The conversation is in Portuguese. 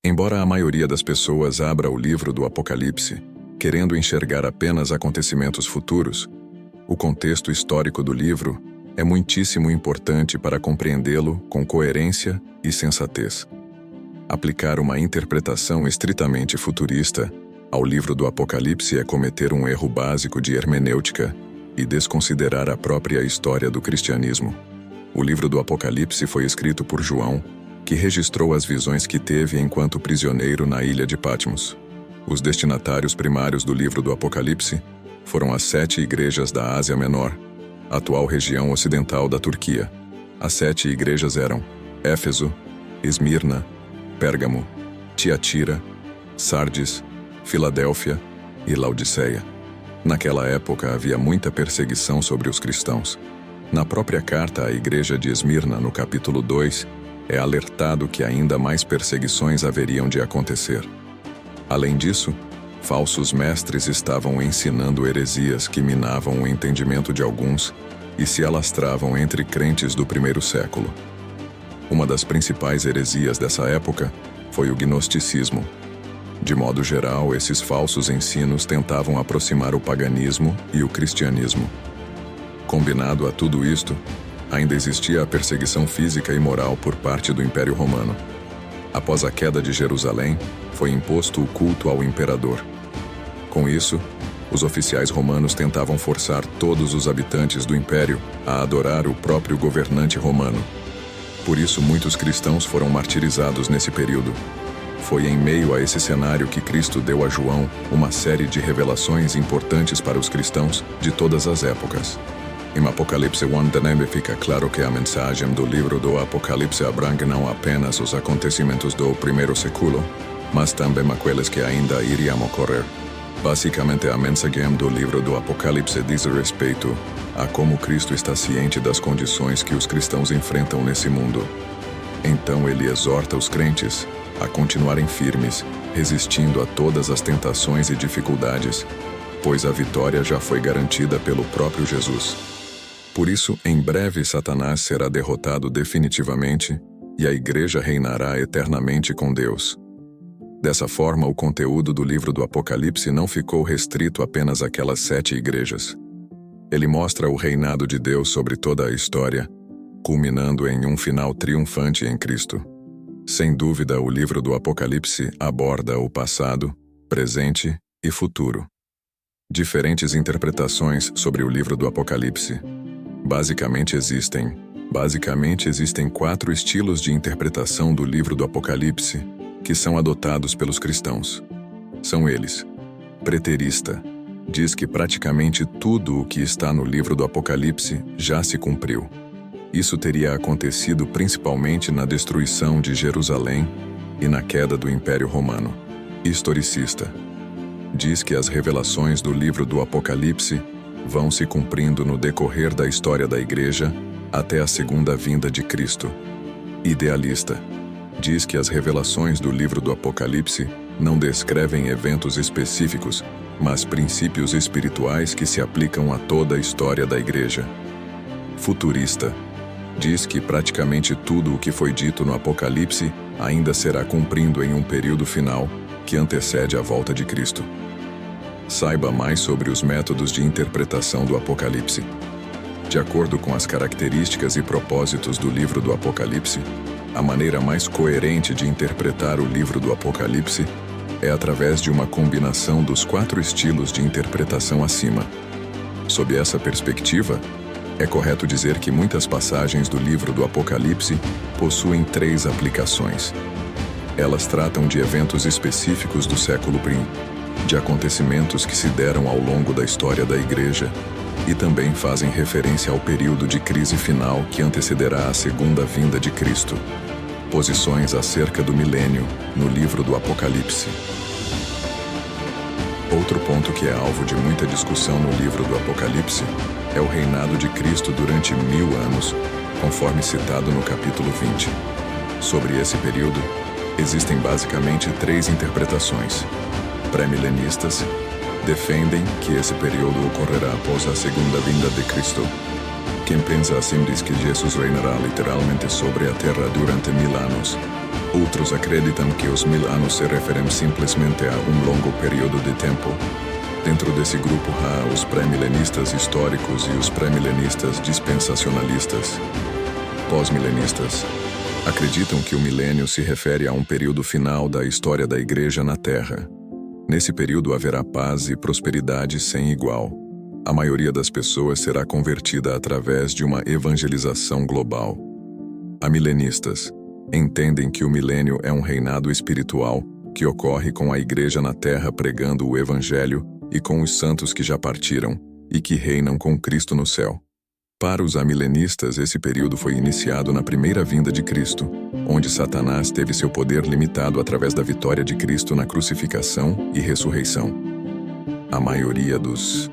Embora a maioria das pessoas abra o livro do Apocalipse, querendo enxergar apenas acontecimentos futuros, o contexto histórico do livro é muitíssimo importante para compreendê-lo com coerência e sensatez. Aplicar uma interpretação estritamente futurista ao livro do Apocalipse é cometer um erro básico de hermenêutica e desconsiderar a própria história do cristianismo. O livro do Apocalipse foi escrito por João, que registrou as visões que teve enquanto prisioneiro na ilha de Patmos. Os destinatários primários do livro do Apocalipse foram as 7 igrejas da Ásia Menor, atual região ocidental da Turquia. As 7 igrejas eram Éfeso, Esmirna, Pérgamo, Tiatira, Sardes, Filadélfia e Laodiceia. Naquela época havia muita perseguição sobre os cristãos. Na própria carta à igreja de Esmirna, no capítulo 2, é alertado que ainda mais perseguições haveriam de acontecer. Além disso, falsos mestres estavam ensinando heresias que minavam o entendimento de alguns e se alastravam entre crentes do primeiro século. Uma das principais heresias dessa época foi o gnosticismo. De modo geral, esses falsos ensinos tentavam aproximar o paganismo e o cristianismo. Combinado a tudo isto, ainda existia a perseguição física e moral por parte do Império Romano. Após a queda de Jerusalém, foi imposto o culto ao imperador. Com isso, os oficiais romanos tentavam forçar todos os habitantes do império a adorar o próprio governante romano. Por isso, muitos cristãos foram martirizados nesse período. Foi em meio a esse cenário que Cristo deu a João uma série de revelações importantes para os cristãos de todas as épocas. Em Apocalipse 1:9 fica claro que a mensagem do livro do Apocalipse abrange não apenas os acontecimentos do primeiro século, mas também aqueles que ainda iriam ocorrer. Basicamente, a mensagem do livro do Apocalipse diz respeito a como Cristo está ciente das condições que os cristãos enfrentam nesse mundo. Então ele exorta os crentes a continuarem firmes, resistindo a todas as tentações e dificuldades, pois a vitória já foi garantida pelo próprio Jesus. Por isso, em breve Satanás será derrotado definitivamente e a igreja reinará eternamente com Deus. Dessa forma, o conteúdo do livro do Apocalipse não ficou restrito apenas àquelas 7 igrejas. Ele mostra o reinado de Deus sobre toda a história, culminando em um final triunfante em Cristo. Sem dúvida, o livro do Apocalipse aborda o passado, presente e futuro. Diferentes interpretações sobre o livro do Apocalipse. Basicamente existem 4 estilos de interpretação do livro do Apocalipse que são adotados pelos cristãos. São eles: preterista, diz que praticamente tudo o que está no livro do Apocalipse já se cumpriu. Isso teria acontecido principalmente na destruição de Jerusalém e na queda do Império Romano. Historicista, diz que as revelações do livro do Apocalipse vão se cumprindo no decorrer da história da Igreja até a segunda vinda de Cristo. Idealista, diz que as revelações do livro do Apocalipse não descrevem eventos específicos, mas princípios espirituais que se aplicam a toda a história da Igreja. Futurista, diz que praticamente tudo o que foi dito no Apocalipse ainda será cumprido em um período final que antecede a volta de Cristo. Saiba mais sobre os métodos de interpretação do Apocalipse. De acordo com as características e propósitos do livro do Apocalipse, a maneira mais coerente de interpretar o livro do Apocalipse é através de uma combinação dos 4 estilos de interpretação acima. Sob essa perspectiva, é correto dizer que muitas passagens do livro do Apocalipse possuem 3 aplicações. Elas tratam de eventos específicos do século I, de acontecimentos que se deram ao longo da história da Igreja, e também fazem referência ao período de crise final que antecederá a segunda vinda de Cristo. Posições acerca do milênio no livro do Apocalipse. Outro ponto que é alvo de muita discussão no livro do Apocalipse é o reinado de Cristo durante 1000 anos, conforme citado no capítulo 20. Sobre esse período, existem basicamente 3 interpretações. Pré-milenistas defendem que esse período ocorrerá após a segunda vinda de Cristo. Quem pensa assim diz que Jesus reinará literalmente sobre a terra durante 1000 anos. Outros acreditam que os 1000 anos se referem simplesmente a um longo período de tempo. Dentro desse grupo há os pré-milenistas históricos e os pré-milenistas dispensacionalistas. Pós-milenistas acreditam que o milênio se refere a um período final da história da Igreja na Terra. Nesse período haverá paz e prosperidade sem igual. A maioria das pessoas será convertida através de uma evangelização global. Amilenistas entendem que o milênio é um reinado espiritual que ocorre com a Igreja na Terra pregando o Evangelho e com os santos que já partiram e que reinam com Cristo no céu. Para os amilenistas, esse período foi iniciado na primeira vinda de Cristo, onde Satanás teve seu poder limitado através da vitória de Cristo na crucificação e ressurreição. A maioria dos